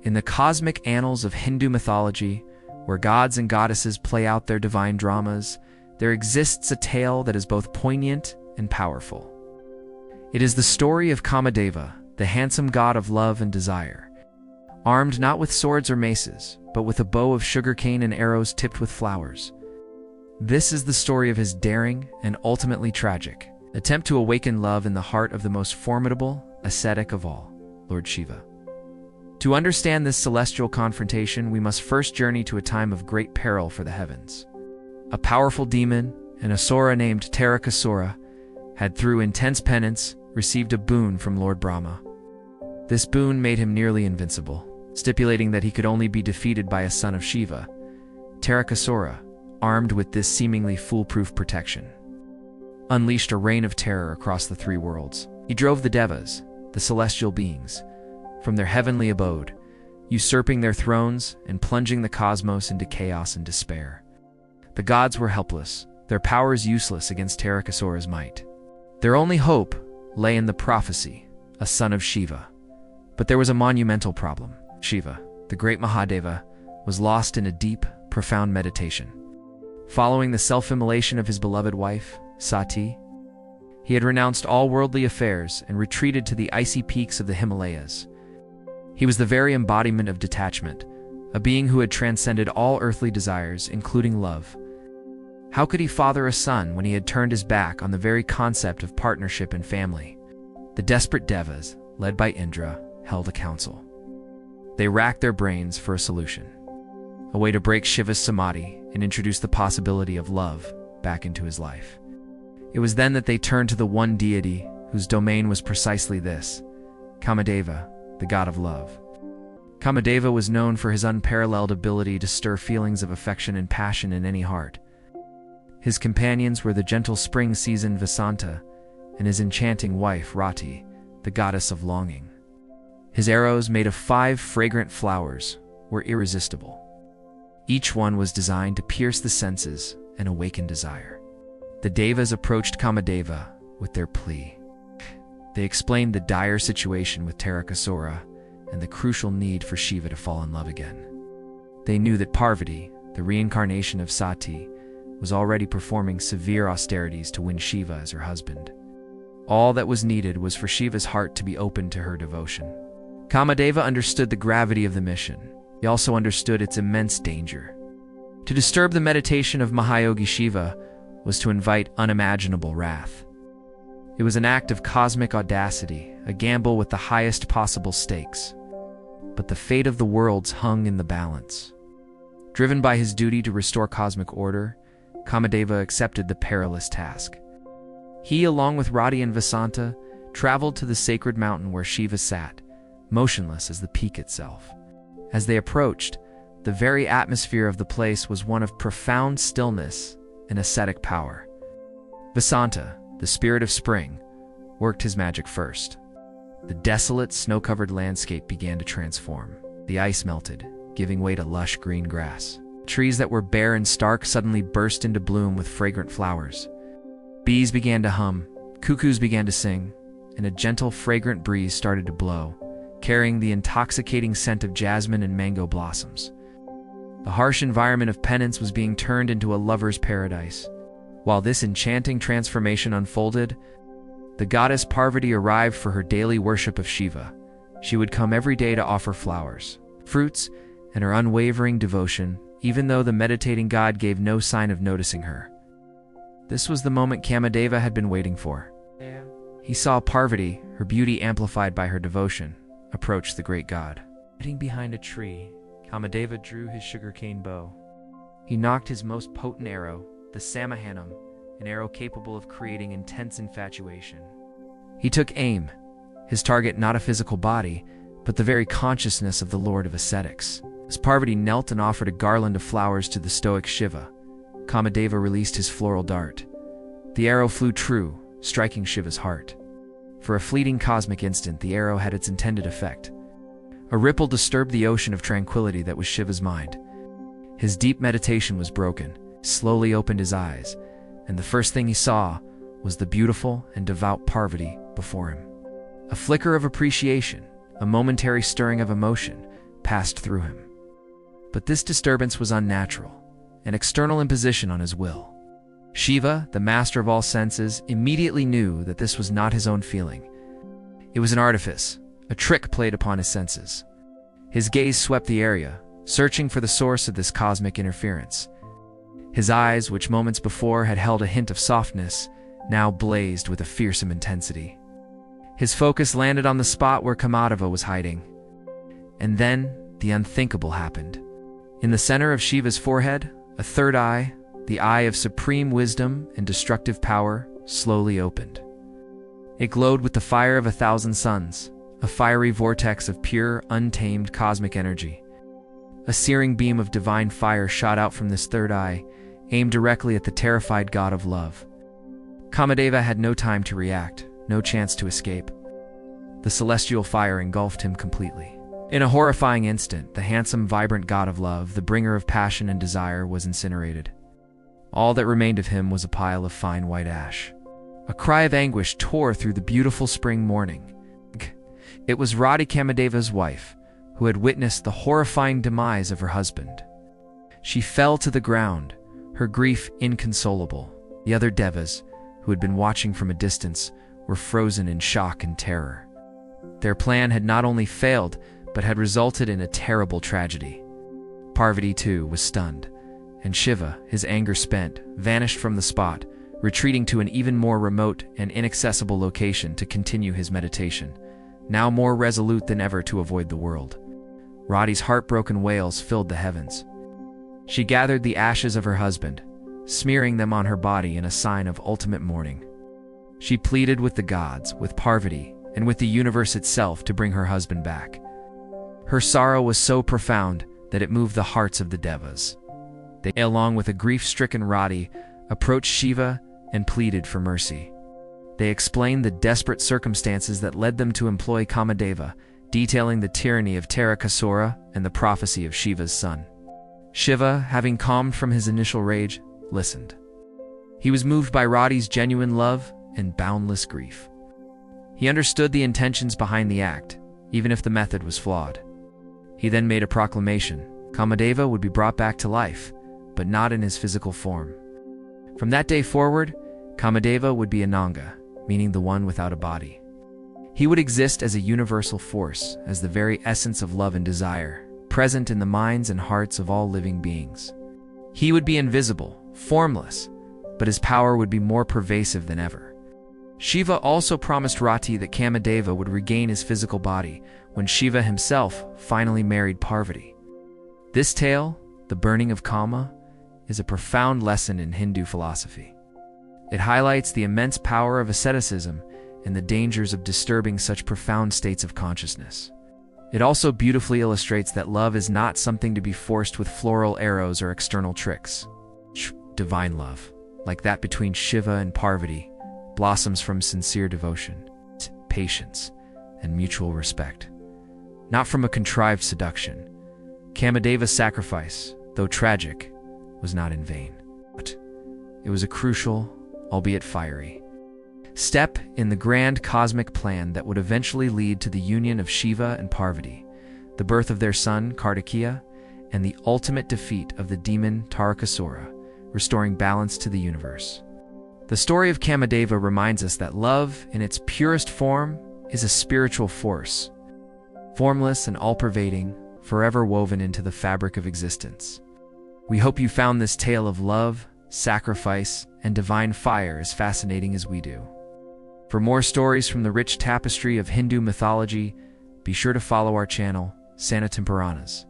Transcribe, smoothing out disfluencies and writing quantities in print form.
In the cosmic annals of Hindu mythology, where gods and goddesses play out their divine dramas, there exists a tale that is both poignant and powerful. It is the story of Kamadeva, the handsome god of love and desire. Armed not with swords or maces, but with a bow of sugarcane and arrows tipped with flowers. This is the story of his daring and ultimately tragic attempt to awaken love in the heart of the most formidable ascetic of all, Lord Shiva. To understand this celestial confrontation, we must first journey to a time of great peril for the heavens. A powerful demon, an asura named Tarakasura, had through intense penance received a boon from Lord Brahma. This boon made him nearly invincible, stipulating that he could only be defeated by a son of Shiva. Tarakasura, armed with this seemingly foolproof protection, unleashed a reign of terror across the three worlds. He drove the devas, the celestial beings, from their heavenly abode, usurping their thrones and plunging the cosmos into chaos and despair. The gods were helpless, their powers useless against Tarakasura's might. Their only hope lay in the prophecy, a son of Shiva. But there was a monumental problem. Shiva, the great Mahadeva, was lost in a deep, profound meditation. Following the self-immolation of his beloved wife, Sati, he had renounced all worldly affairs and retreated to the icy peaks of the Himalayas. He was the very embodiment of detachment, a being who had transcended all earthly desires, including love. How could he father a son when he had turned his back on the very concept of partnership and family? The desperate devas, led by Indra, held a council. They racked their brains for a solution, a way to break Shiva's samadhi and introduce the possibility of love back into his life. It was then that they turned to the one deity whose domain was precisely this, Kamadeva, the god of love. Kamadeva was known for his unparalleled ability to stir feelings of affection and passion in any heart. His companions were the gentle spring season Vasanta and his enchanting wife Rati, the goddess of longing. His arrows, made of 5 fragrant flowers, were irresistible. Each one was designed to pierce the senses and awaken desire. The devas approached Kamadeva with their plea. They explained the dire situation with Tarakasura and the crucial need for Shiva to fall in love again. They knew that Parvati, the reincarnation of Sati, was already performing severe austerities to win Shiva as her husband. All that was needed was for Shiva's heart to be open to her devotion. Kamadeva understood the gravity of the mission. He also understood its immense danger. To disturb the meditation of Mahayogi Shiva was to invite unimaginable wrath. It was an act of cosmic audacity, a gamble with the highest possible stakes. But the fate of the worlds hung in the balance. Driven by his duty to restore cosmic order, Kamadeva accepted the perilous task. He, along with Rati and Vasanta, traveled to the sacred mountain where Shiva sat, motionless as the peak itself. As they approached, the very atmosphere of the place was one of profound stillness and ascetic power. Vasanta, the spirit of spring, worked his magic first. The desolate, snow-covered landscape began to transform. The ice melted, giving way to lush green grass. Trees that were bare and stark suddenly burst into bloom with fragrant flowers. Bees began to hum, cuckoos began to sing, and a gentle, fragrant breeze started to blow, carrying the intoxicating scent of jasmine and mango blossoms. The harsh environment of penance was being turned into a lover's paradise. While this enchanting transformation unfolded, the goddess Parvati arrived for her daily worship of Shiva. She would come every day to offer flowers, fruits, and her unwavering devotion, even though the meditating god gave no sign of noticing her. This was the moment Kamadeva had been waiting for. He saw Parvati, her beauty amplified by her devotion, approach the great god. Sitting behind a tree, Kamadeva drew his sugarcane bow. He nocked his most potent arrow, the Samahanam, an arrow capable of creating intense infatuation. He took aim, his target not a physical body, but the very consciousness of the Lord of Ascetics. As Parvati knelt and offered a garland of flowers to the stoic Shiva, Kamadeva released his floral dart. The arrow flew true, striking Shiva's heart. For a fleeting cosmic instant, the arrow had its intended effect. A ripple disturbed the ocean of tranquility that was Shiva's mind. His deep meditation was broken. Slowly opened his eyes, and the first thing he saw was the beautiful and devout Parvati before him. A flicker of appreciation, a momentary stirring of emotion passed through him. But this disturbance was unnatural, an external imposition on his will. Shiva, the master of all senses, immediately knew that this was not his own feeling. It was an artifice, a trick played upon his senses. His gaze swept the area, searching for the source of this cosmic interference. His eyes, which moments before had held a hint of softness, now blazed with a fearsome intensity. His focus landed on the spot where Kamadeva was hiding. And then, the unthinkable happened. In the center of Shiva's forehead, a third eye, the eye of supreme wisdom and destructive power, slowly opened. It glowed with the fire of 1,000 suns, a fiery vortex of pure, untamed cosmic energy. A searing beam of divine fire shot out from this third eye, aimed directly at the terrified god of love. Kamadeva had no time to react, no chance to escape. The celestial fire engulfed him completely. In a horrifying instant, the handsome, vibrant god of love, the bringer of passion and desire, was incinerated. All that remained of him was a pile of fine white ash. A cry of anguish tore through the beautiful spring morning. It was Radhi, Kamadeva's wife, who had witnessed the horrifying demise of her husband. She fell to the ground, her grief inconsolable. The other devas, who had been watching from a distance, were frozen in shock and terror. Their plan had not only failed, but had resulted in a terrible tragedy. Parvati, too, was stunned, and Shiva, his anger spent, vanished from the spot, retreating to an even more remote and inaccessible location to continue his meditation, now more resolute than ever to avoid the world. Radhi's heartbroken wails filled the heavens. She gathered the ashes of her husband, smearing them on her body in a sign of ultimate mourning. She pleaded with the gods, with Parvati, and with the universe itself to bring her husband back. Her sorrow was so profound that it moved the hearts of the devas. They, along with a grief-stricken Radhi, approached Shiva and pleaded for mercy. They explained the desperate circumstances that led them to employ Kamadeva, detailing the tyranny of Tarakasura and the prophecy of Shiva's son. Shiva, having calmed from his initial rage, listened. He was moved by Radhi's genuine love and boundless grief. He understood the intentions behind the act, even if the method was flawed. He then made a proclamation. Kamadeva would be brought back to life, but not in his physical form. From that day forward, Kamadeva would be Ananga, meaning the one without a body. He would exist as a universal force, as the very essence of love and desire, present in the minds and hearts of all living beings. He would be invisible, formless, but his power would be more pervasive than ever. Shiva also promised Rati that Kamadeva would regain his physical body when Shiva himself finally married Parvati. This tale, the burning of Kama, is a profound lesson in Hindu philosophy. It highlights the immense power of asceticism and the dangers of disturbing such profound states of consciousness. It also beautifully illustrates that love is not something to be forced with floral arrows or external tricks. Divine love, like that between Shiva and Parvati, blossoms from sincere devotion, patience, and mutual respect, not from a contrived seduction. Kamadeva's sacrifice, though tragic, was not in vain. But it was a crucial, albeit fiery, step in the grand cosmic plan that would eventually lead to the union of Shiva and Parvati, the birth of their son Kartikeya, and the ultimate defeat of the demon Tarakasura, restoring balance to the universe. The story of Kamadeva reminds us that love, in its purest form, is a spiritual force, formless and all-pervading, forever woven into the fabric of existence. We hope you found this tale of love, sacrifice, and divine fire as fascinating as we do. For more stories from the rich tapestry of Hindu mythology, be sure to follow our channel, Sanatempuranas.